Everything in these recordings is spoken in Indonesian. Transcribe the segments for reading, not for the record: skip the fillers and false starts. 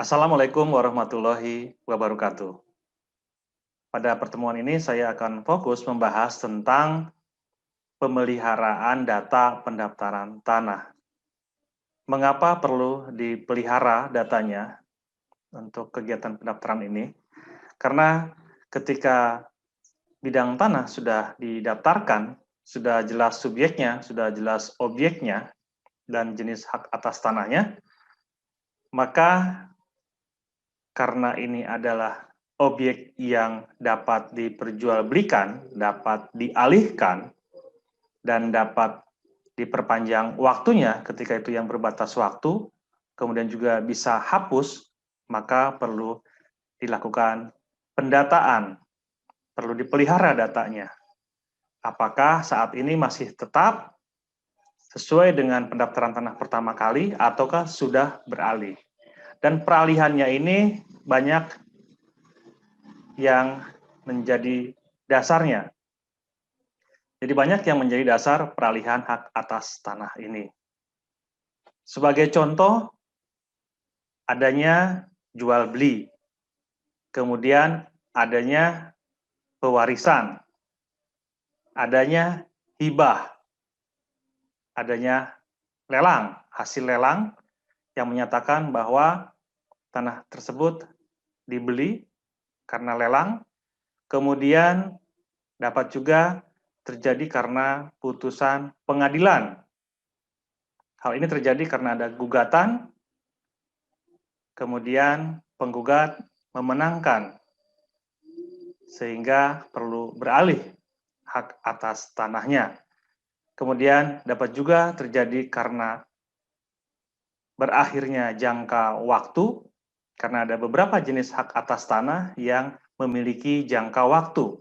Assalamualaikum warahmatullahi wabarakatuh. Pada pertemuan ini saya akan fokus membahas tentang pemeliharaan data pendaftaran tanah. Mengapa perlu dipelihara datanya untuk kegiatan pendaftaran ini? Karena ketika bidang tanah sudah didaftarkan, sudah jelas subjeknya, sudah jelas objeknya, dan jenis hak atas tanahnya, maka karena ini adalah objek yang dapat diperjualbelikan, dapat dialihkan, dan dapat diperpanjang waktunya ketika itu yang berbatas waktu, kemudian juga bisa hapus, maka perlu dilakukan pendataan, perlu dipelihara datanya. Apakah saat ini masih tetap sesuai dengan pendaftaran tanah pertama kali, ataukah sudah beralih? Dan peralihannya ini banyak yang menjadi dasarnya. Jadi banyak yang menjadi dasar peralihan hak atas tanah ini. Sebagai contoh, adanya jual beli, kemudian adanya pewarisan, adanya hibah, adanya lelang, hasil lelang yang menyatakan bahwa tanah tersebut dibeli karena lelang, kemudian dapat juga terjadi karena putusan pengadilan. Hal ini terjadi karena ada gugatan, kemudian penggugat memenangkan, sehingga perlu beralih hak atas tanahnya. Kemudian dapat juga terjadi karena berakhirnya jangka waktu, karena ada beberapa jenis hak atas tanah yang memiliki jangka waktu.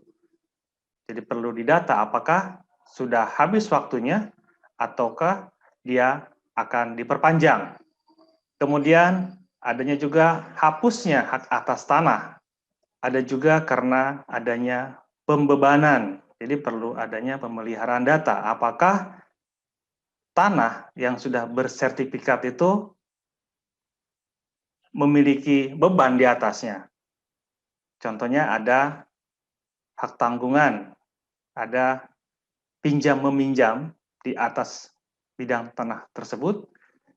Jadi perlu didata apakah sudah habis waktunya ataukah dia akan diperpanjang. Kemudian adanya juga hapusnya hak atas tanah. Ada juga karena adanya pembebanan. Jadi perlu adanya pemeliharaan data. Apakah tanah yang sudah bersertifikat itu memiliki beban di atasnya. Contohnya ada hak tanggungan, ada pinjam-meminjam di atas bidang tanah tersebut,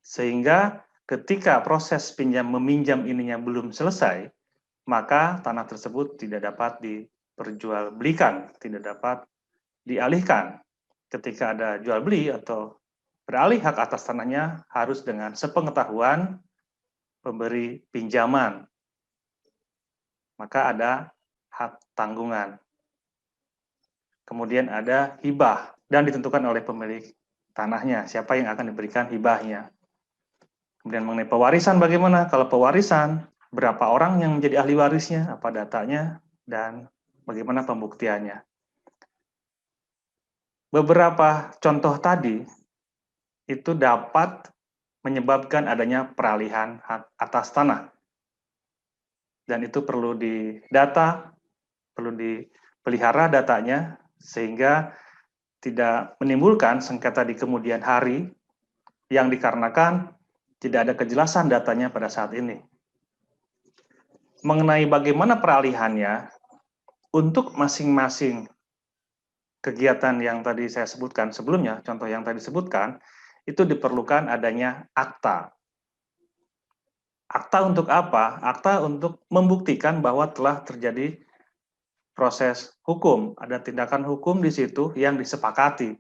sehingga ketika proses pinjam-meminjam ininya belum selesai, maka tanah tersebut tidak dapat diperjualbelikan, tidak dapat dialihkan. Ketika ada jual beli atau beralih hak atas tanahnya harus dengan sepengetahuan pemberi pinjaman. Maka ada hak tanggungan. Kemudian ada hibah dan ditentukan oleh pemilik tanahnya, siapa yang akan diberikan hibahnya. Kemudian mengenai pewarisan bagaimana? Kalau pewarisan, berapa orang yang menjadi ahli warisnya, apa datanya, dan bagaimana pembuktiannya. Beberapa contoh tadi itu dapat menyebabkan adanya peralihan hak atas tanah. Dan itu perlu didata, perlu dipelihara datanya, sehingga tidak menimbulkan sengketa di kemudian hari yang dikarenakan tidak ada kejelasan datanya pada saat ini. Mengenai bagaimana peralihannya, untuk masing-masing kegiatan yang tadi saya sebutkan sebelumnya, contoh yang tadi disebutkan, itu diperlukan adanya akta. Akta untuk apa? Akta untuk membuktikan bahwa telah terjadi proses hukum, ada tindakan hukum di situ yang disepakati.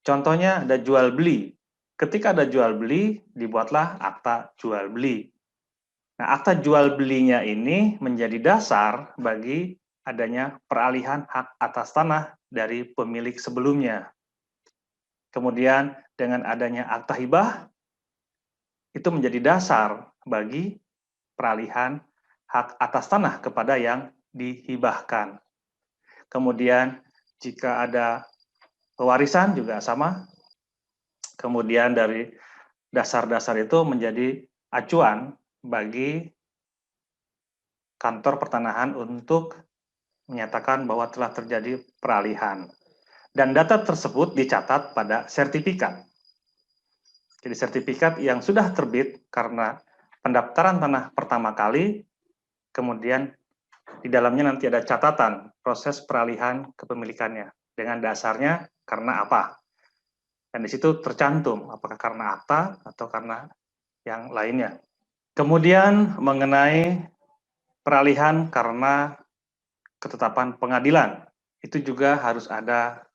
Contohnya ada jual beli. Ketika ada jual beli, dibuatlah akta jual beli. Nah, akta jual belinya ini menjadi dasar bagi adanya peralihan hak atas tanah dari pemilik sebelumnya. Kemudian dengan adanya akta hibah, itu menjadi dasar bagi peralihan hak atas tanah kepada yang dihibahkan. Kemudian jika ada pewarisan juga sama. Kemudian dari dasar-dasar itu menjadi acuan bagi kantor pertanahan untuk menyatakan bahwa telah terjadi peralihan. Dan data tersebut dicatat pada sertifikat. Jadi sertifikat yang sudah terbit karena pendaftaran tanah pertama kali, kemudian di dalamnya nanti ada catatan proses peralihan kepemilikannya dengan dasarnya karena apa. Dan di situ tercantum apakah karena akta atau karena yang lainnya. Kemudian mengenai peralihan karena ketetapan pengadilan, itu juga harus ada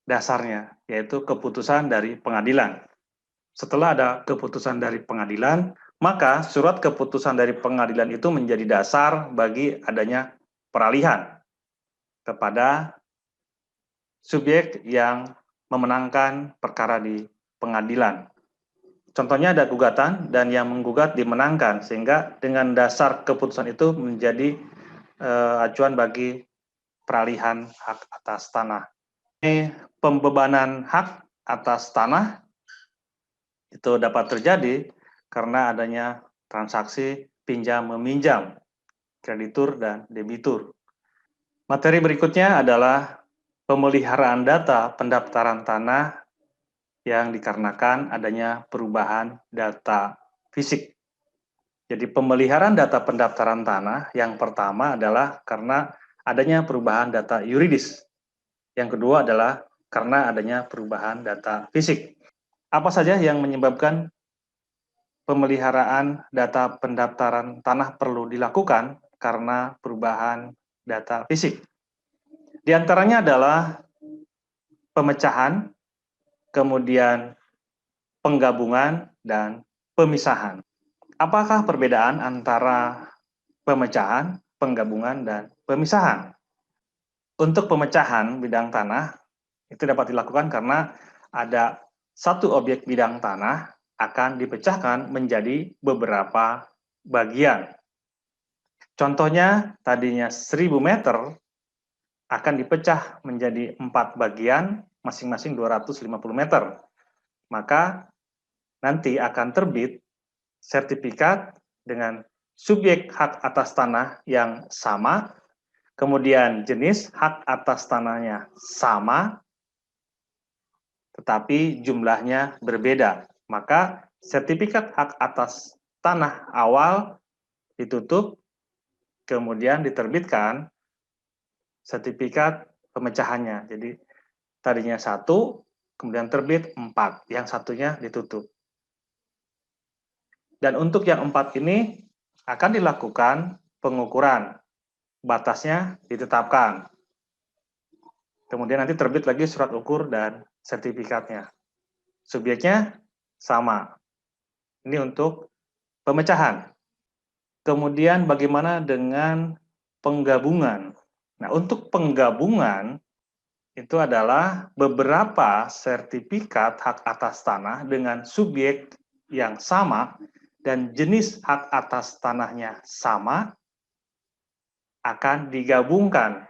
dasarnya, yaitu keputusan dari pengadilan. Setelah ada keputusan dari pengadilan, maka surat keputusan dari pengadilan itu menjadi dasar bagi adanya peralihan kepada subjek yang memenangkan perkara di pengadilan. Contohnya ada gugatan dan yang menggugat dimenangkan, sehingga dengan dasar keputusan itu menjadi acuan bagi peralihan hak atas tanah. Ini pembebanan hak atas tanah itu dapat terjadi karena adanya transaksi pinjam-meminjam, kreditur dan debitur. Materi berikutnya adalah pemeliharaan data pendaftaran tanah yang dikarenakan adanya perubahan data fisik. Jadi pemeliharaan data pendaftaran tanah yang pertama adalah karena adanya perubahan data yuridis. Yang kedua adalah karena adanya perubahan data fisik. Apa saja yang menyebabkan pemeliharaan data pendaftaran tanah perlu dilakukan karena perubahan data fisik? Di antaranya adalah pemecahan, kemudian penggabungan, dan pemisahan. Apakah perbedaan antara pemecahan, penggabungan, dan pemisahan? Untuk pemecahan bidang tanah, itu dapat dilakukan karena ada satu objek bidang tanah akan dipecahkan menjadi beberapa bagian. Contohnya, tadinya 1000 meter akan dipecah menjadi 4 bagian, masing-masing 250 meter. Maka nanti akan terbit sertifikat dengan subjek hak atas tanah yang sama, kemudian jenis hak atas tanahnya sama, tetapi jumlahnya berbeda. Maka sertifikat hak atas tanah awal ditutup, kemudian diterbitkan sertifikat pemecahannya. Jadi tadinya 1, kemudian terbit 4, yang satunya ditutup. Dan untuk yang 4 ini akan dilakukan pengukuran, batasnya ditetapkan. Kemudian nanti terbit lagi surat ukur dan sertifikatnya. Subjeknya sama. Ini untuk pemecahan. Kemudian bagaimana dengan penggabungan? Nah, untuk penggabungan itu adalah beberapa sertifikat hak atas tanah dengan subjek yang sama dan jenis hak atas tanahnya sama akan digabungkan.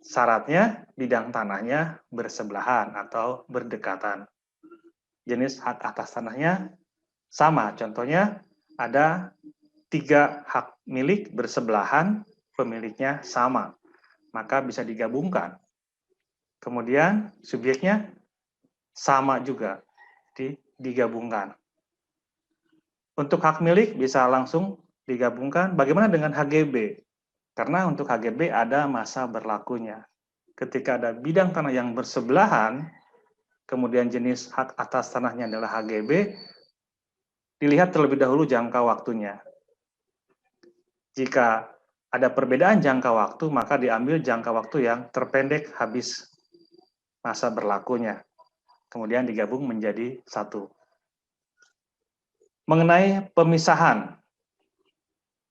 Syaratnya bidang tanahnya bersebelahan atau berdekatan. Jenis hak atas tanahnya sama. Contohnya ada 3 hak milik bersebelahan, pemiliknya sama. Maka bisa digabungkan. Kemudian subjeknya sama juga, digabungkan. Untuk hak milik bisa langsung digabungkan. Bagaimana dengan HGB? Karena untuk HGB ada masa berlakunya. Ketika ada bidang tanah yang bersebelahan, kemudian jenis hak atas tanahnya adalah HGB, dilihat terlebih dahulu jangka waktunya. Jika ada perbedaan jangka waktu, maka diambil jangka waktu yang terpendek habis masa berlakunya. Kemudian digabung menjadi 1. Mengenai pemisahan,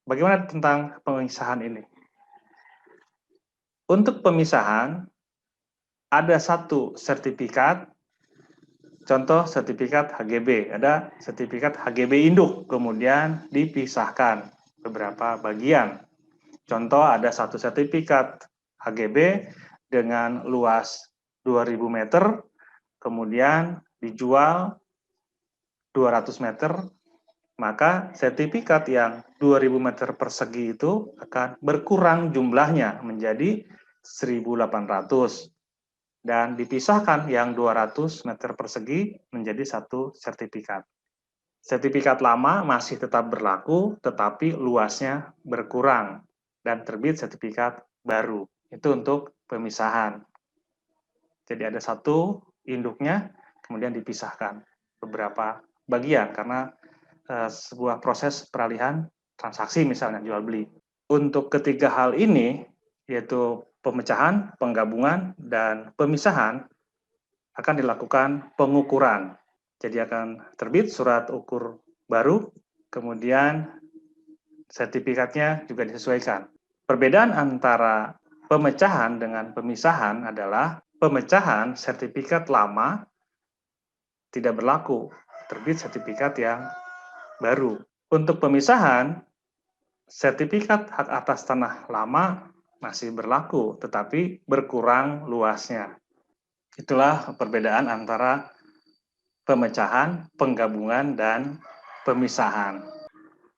bagaimana tentang pemisahan ini? Untuk pemisahan, ada 1 sertifikat, contoh sertifikat HGB, ada sertifikat HGB induk, kemudian dipisahkan beberapa bagian. Contoh ada 1 sertifikat HGB dengan luas 2000 meter, kemudian dijual 200 meter, maka sertifikat yang 2000 meter persegi itu akan berkurang jumlahnya menjadi 1800 dan dipisahkan yang 200 meter persegi menjadi 1 sertifikat. Sertifikat lama masih tetap berlaku, tetapi luasnya berkurang dan terbit sertifikat baru. Itu untuk pemisahan. Jadi ada satu induknya, kemudian dipisahkan beberapa bagian karena sebuah proses peralihan transaksi misalnya jual beli. Untuk ketiga hal ini, yaitu pemecahan, penggabungan, dan pemisahan, akan dilakukan pengukuran. Jadi akan terbit surat ukur baru, kemudian sertifikatnya juga disesuaikan. Perbedaan antara pemecahan dengan pemisahan adalah pemecahan sertifikat lama tidak berlaku, terbit sertifikat yang baru. Untuk pemisahan, sertifikat hak atas tanah lama masih berlaku, tetapi berkurang luasnya. Itulah perbedaan antara pemecahan, penggabungan, dan pemisahan.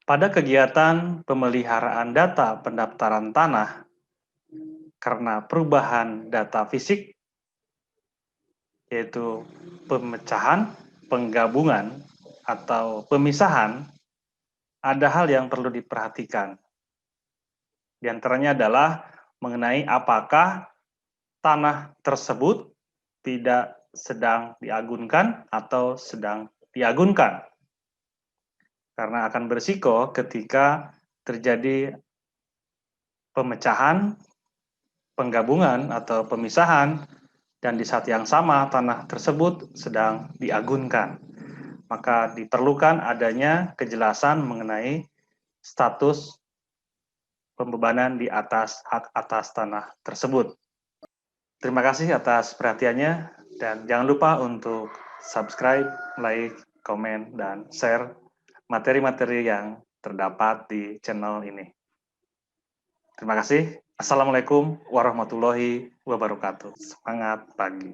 Pada kegiatan pemeliharaan data pendaftaran tanah, karena perubahan data fisik, yaitu pemecahan, penggabungan, atau pemisahan, ada hal yang perlu diperhatikan. Di antaranya adalah mengenai apakah tanah tersebut tidak sedang diagunkan atau sedang diagunkan. Karena akan berisiko ketika terjadi pemecahan, penggabungan, atau pemisahan, dan di saat yang sama tanah tersebut sedang diagunkan. Maka diperlukan adanya kejelasan mengenai status pembebanan di atas hak atas tanah tersebut. Terima kasih atas perhatiannya, dan jangan lupa untuk subscribe, like, komen, dan share materi-materi yang terdapat di channel ini. Terima kasih. Assalamualaikum warahmatullahi wabarakatuh. Semangat pagi.